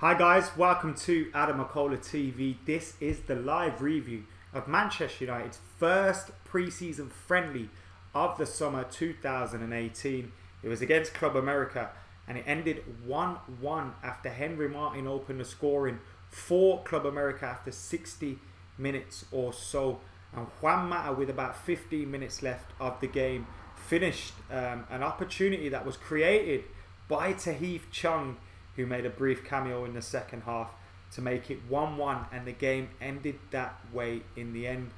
Hi guys, welcome to AdamMcKola TV. This is the live review of Manchester United's first pre-season friendly of the summer 2018. It was against Club America and it ended 1-1 after Henry Martin opened the scoring for Club America after 60 minutes or so. And Juan Mata, with about 15 minutes left of the game, finished an opportunity that was created by Tahith Chong, who made a brief cameo in the second half to make it 1-1, and the game ended that way in the end.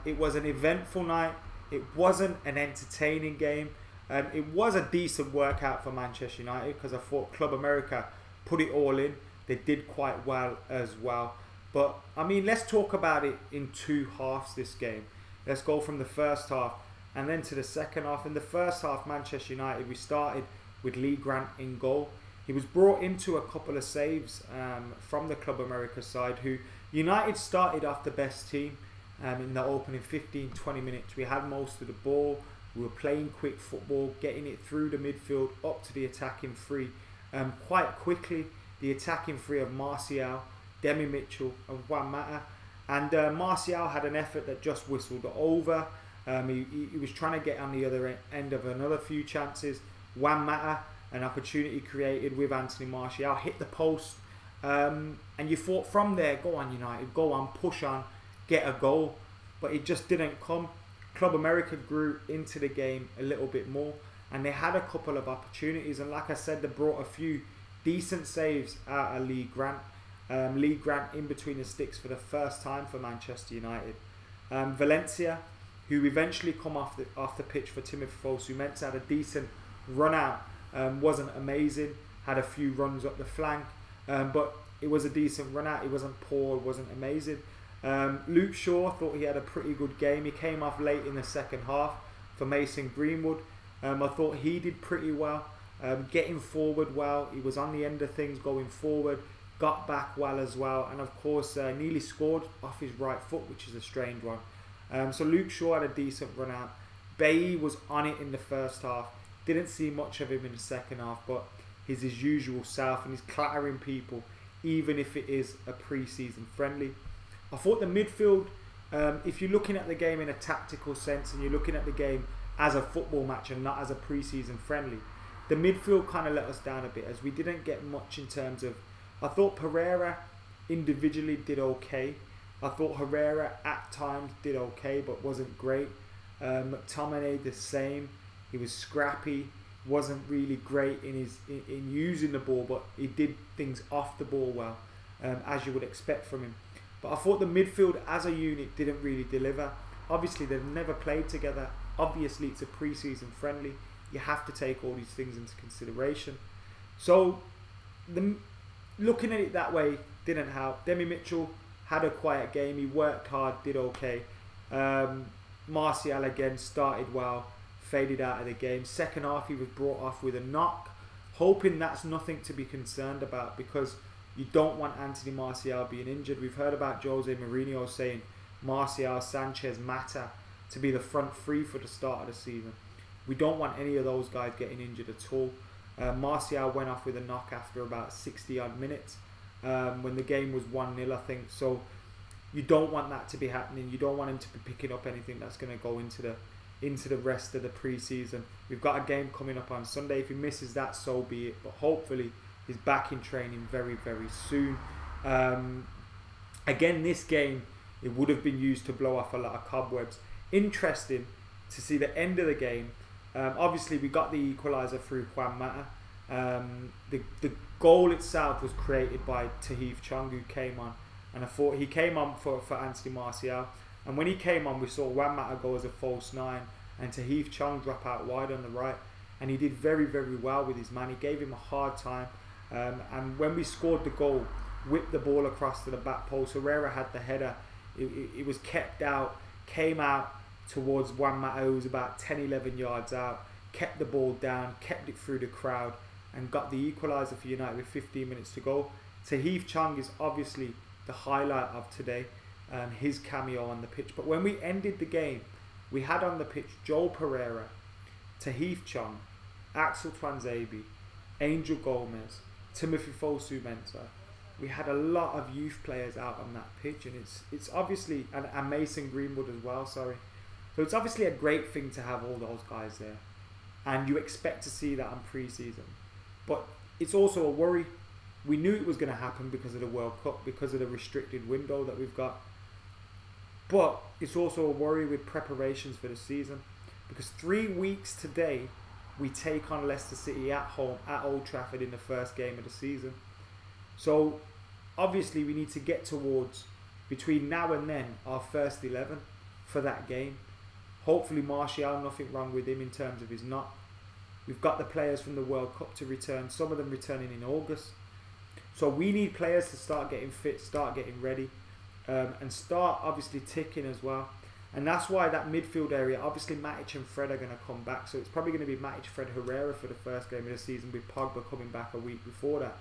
It was an eventful night. It wasn't an entertaining game. It was a decent workout for Manchester United because I thought Club America put it all in. They did quite well as well. But, I mean, let's talk about it in two halves, this game. Let's go from the first half and then to the second half. In the first half, Manchester United, we started with Lee Grant in goal. He was brought into a couple of saves from the Club America side, who United started off the best team in the opening 15-20 minutes. We had most of the ball. We were playing quick football, getting it through the midfield up to the attacking three. Quite quickly, the attacking three of Martial, Demi Mitchell and Juan Mata. And Martial had an effort that just whistled over. He was trying to get on the other end of another few chances. Juan Mata, an opportunity created with Anthony Martial, hit the post, and you thought from there, go on United, go on, push on, get a goal, but it just didn't come. Club America grew into the game a little bit more, and they had a couple of opportunities, and like I said, they brought a few decent saves out of Lee Grant. Lee Grant in between the sticks for the first time for Manchester United. Valencia, who eventually come off the pitch for Timothy Fosu, meant to have a decent run out. Wasn't amazing, had a few runs up the flank, but it was a decent run out. It wasn't poor, it wasn't amazing. Luke Shaw, thought he had a pretty good game. He came off late in the second half for Mason Greenwood. I thought he did pretty well, getting forward well. He was on the end of things going forward, got back well as well, and of course nearly scored off his right foot, which is a strange one. So Luke Shaw had a decent run out. Bailly was on it in the first half. Didn't see much of him in the second half, but he's his usual self and he's clattering people, even if it is a pre-season friendly. I thought the midfield, if you're looking at the game in a tactical sense and you're looking at the game as a football match and not as a pre-season friendly, the midfield kind of let us down a bit, as we didn't get much in terms of, I thought Pereira individually did okay. I thought Herrera at times did okay, but wasn't great. McTominay the same. He was scrappy, wasn't really great in using the ball, but he did things off the ball well, as you would expect from him. But I thought the midfield as a unit didn't really deliver. Obviously, they've never played together. Obviously, it's a pre-season friendly. You have to take all these things into consideration. So, looking at it that way didn't help. Demi Mitchell had a quiet game. He worked hard, did okay. Martial again started well, faded out of the game. Second half, he was brought off with a knock, hoping that's nothing to be concerned about, because you don't want Anthony Martial being injured. We've heard about Jose Mourinho saying Martial, Sanchez, Mata to be the front three for the start of the season. We don't want any of those guys getting injured at all. Martial went off with a knock after about 60 odd minutes when the game was 1-0, I think. So you don't want that to be happening. You don't want him to be picking up anything that's going to go into the rest of the pre-season. We've got a game coming up on Sunday. If he misses that, so be it, but hopefully he's back in training very, very soon. Again, this game, it would have been used to blow off a lot of cobwebs. Interesting to see the end of the game. Obviously, we got the equalizer through Juan Mata. The goal itself was created by Tahith Chong, who came on, and I thought he came on for Anthony Martial. And when he came on, we saw Juan Mata go as a false 9 and Tahith Chong drop out wide on the right. And he did very, very well with his man. He gave him a hard time. And when we scored the goal, whipped the ball across to the back post. Herrera had the header. It was kept out, came out towards Juan Mata, who was about 10-11 yards out, kept the ball down, kept it through the crowd, and got the equaliser for United with 15 minutes to go. Tahith Chong is obviously the highlight of today. His cameo on the pitch. But when we ended the game, we had on the pitch Joel Pereira, Tahith Chong, Axel Twanzebe, Angel Gomez, Timothy Fosu Mensah, we had a lot of youth players out on that pitch, and it's obviously and Mason Greenwood as well. Sorry, so it's obviously a great thing to have all those guys there, and you expect to see that on pre-season, but it's also a worry. We knew it was going to happen because of the World Cup, because of the restricted window that we've got. But it's also a worry with preparations for the season, because 3 weeks today we take on Leicester City at home at Old Trafford in the first game of the season. So obviously we need to get towards, between now and then, our first 11 for that game. Hopefully Martial, nothing wrong with him in terms of his knock. We've got the players from the World Cup to return, some of them returning in August. So we need players to start getting fit, start getting ready, and start obviously ticking as well. And that's why that midfield area, obviously Matic and Fred are going to come back. So it's probably going to be Matic, Fred, Herrera for the first game of the season, with Pogba coming back a week before that.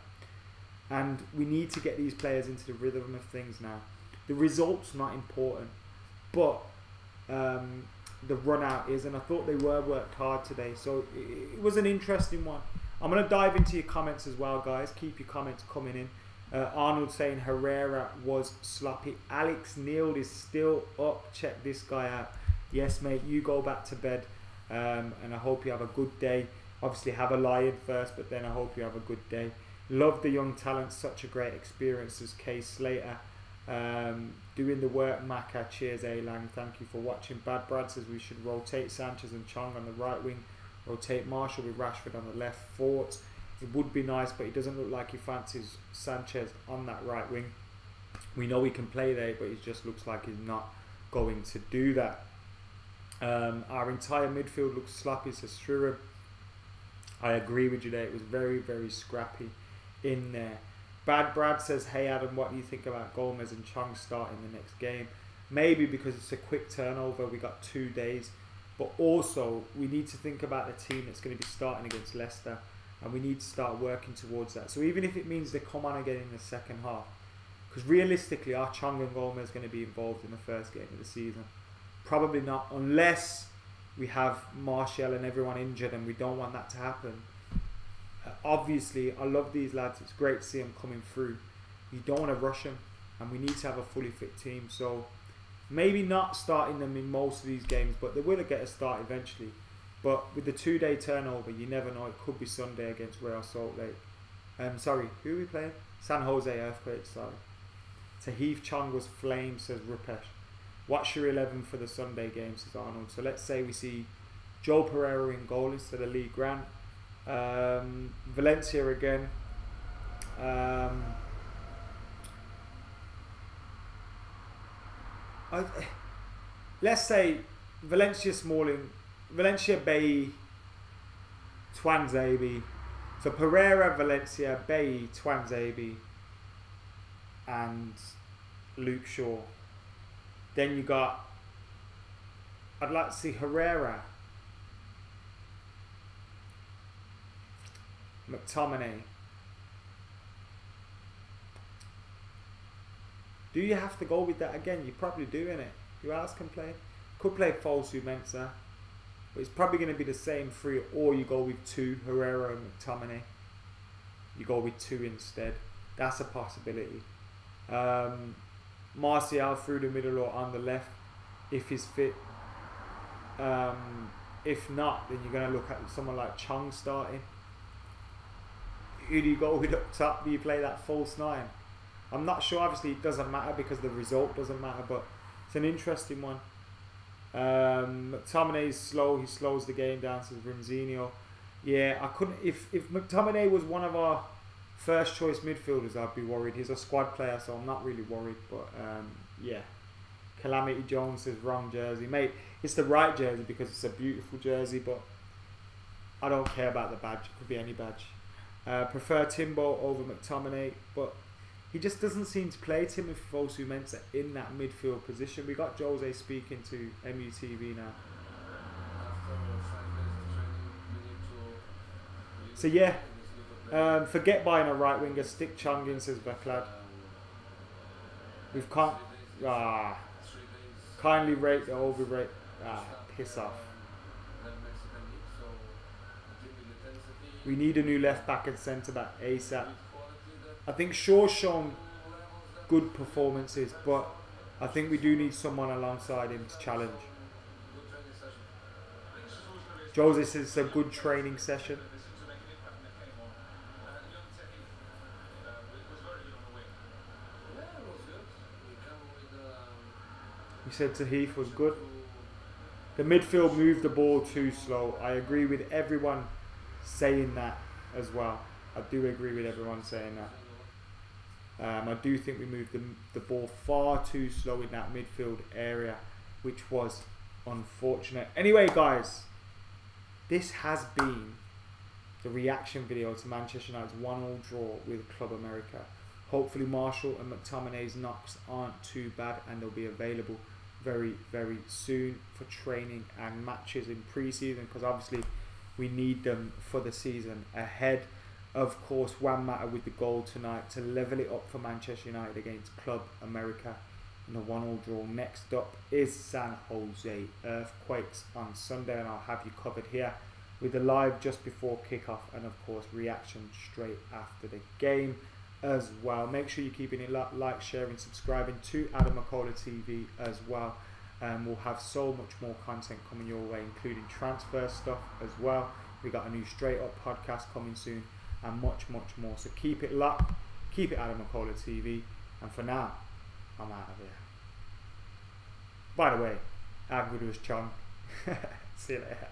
And we need to get these players into the rhythm of things now. The result's not important, but the run out is, and I thought they were worked hard today. So it was an interesting one. I'm going to dive into your comments as well, guys. Keep your comments coming in. Arnold saying Herrera was sloppy. Alex Neil is still up. Check this guy out. Yes, mate, you go back to bed. And I hope you have a good day. Obviously, have a lie-in first, but then I hope you have a good day. Love the young talent. Such a great experience as Kay Slater. Doing the work, Maka. Cheers, A-Lang. Thank you for watching. Bad Brad says we should rotate Sanchez and Chong on the right wing. Rotate Marshall with Rashford on the left. Fort. It would be nice, but it doesn't look like he fancies Sanchez on that right wing. We know he can play there, but it just looks like he's not going to do that. Our entire midfield looks sloppy, says Struer. I agree with you there. It was very, very scrappy in there. Bad Brad says, hey Adam, what do you think about Gomez and Chong starting the next game? Maybe because it's a quick turnover. We got 2 days. But also, we need to think about the team that's going to be starting against Leicester. And we need to start working towards that. So even if it means they come on again in the second half, because realistically, are Chong and Gomez going to be involved in the first game of the season? Probably not, unless we have Martial and everyone injured, and we don't want that to happen. Obviously, I love these lads. It's great to see them coming through. You don't want to rush them, and we need to have a fully fit team. So maybe not starting them in most of these games, but they will get a start eventually. But with the 2-day turnover, you never know. It could be Sunday against Real Salt Lake. Sorry, who are we playing? San Jose Earthquakes, sorry. Tahith Chong was flame, says Rupesh. What's your 11 for the Sunday game, says Arnold. So let's say we see Joe Pereira in goal instead of Lee Grant. Valencia again. Let's say Valencia Smalling, Valencia Bailly, Twanzebe. So Pereira, Valencia, Bailly, Twanzebe, and Luke Shaw. Then you got, I'd like to see Herrera, McTominay. Do you have to go with that again? You probably do, innit? Who else can play? Could play Fosu Mensah, but it's probably going to be the same three, or you go with 2, Herrera and McTominay. You go with 2 instead. That's a possibility. Martial through the middle or on the left, if he's fit. If not, then you're going to look at someone like Chong starting. Who do you go with up top? Do you play that false 9? I'm not sure. Obviously, it doesn't matter because the result doesn't matter, but it's an interesting one. McTominay is slow. He slows the game down, says Rimzinho. Yeah, I couldn't. If McTominay was one of our first choice midfielders, I'd be worried. He's a squad player, so I'm not really worried. But yeah. Calamity Jones says wrong jersey. Mate, it's the right jersey because it's a beautiful jersey, but I don't care about the badge. It could be any badge. Prefer Timbo over McTominay, but he just doesn't seem to play Timothy Fosu Mensah in that midfield position. We got Jose speaking to MUTV now. So yeah, forget buying a right winger. Stick Chong in, says Vaclad. We've kindly rate the overrate. Piss off. We need a new left back and centre back ASAP. I think Shaw's shown good performances, but I think we do need someone alongside him to challenge. Jose says it's a good training session. He said Tahith was good. The midfield moved the ball too slow. I agree with everyone saying that as well. I do agree with everyone saying that. I do think we moved the ball far too slow in that midfield area, which was unfortunate. Anyway, guys, this has been the reaction video to Manchester United's 1-1 draw with Club America. Hopefully Marshall and McTominay's knocks aren't too bad, and they'll be available very, very soon for training and matches in pre-season, because obviously we need them for the season ahead. Of course, Juan Mata with the goal tonight to level it up for Manchester United against Club America in the 1-1 draw. Next up is San Jose Earthquakes on Sunday, and I'll have you covered here with the live just before kickoff, and of course reaction straight after the game as well. Make sure you're keeping it like, sharing, subscribing to AdamMcKola TV as well. We'll have so much more content coming your way, including transfer stuff as well. We got a new Straight Up podcast coming soon, and much more. So keep it locked, keep it AdamMcKola TV, and for now, I'm out of here. By the way, how good was Chong? See you later.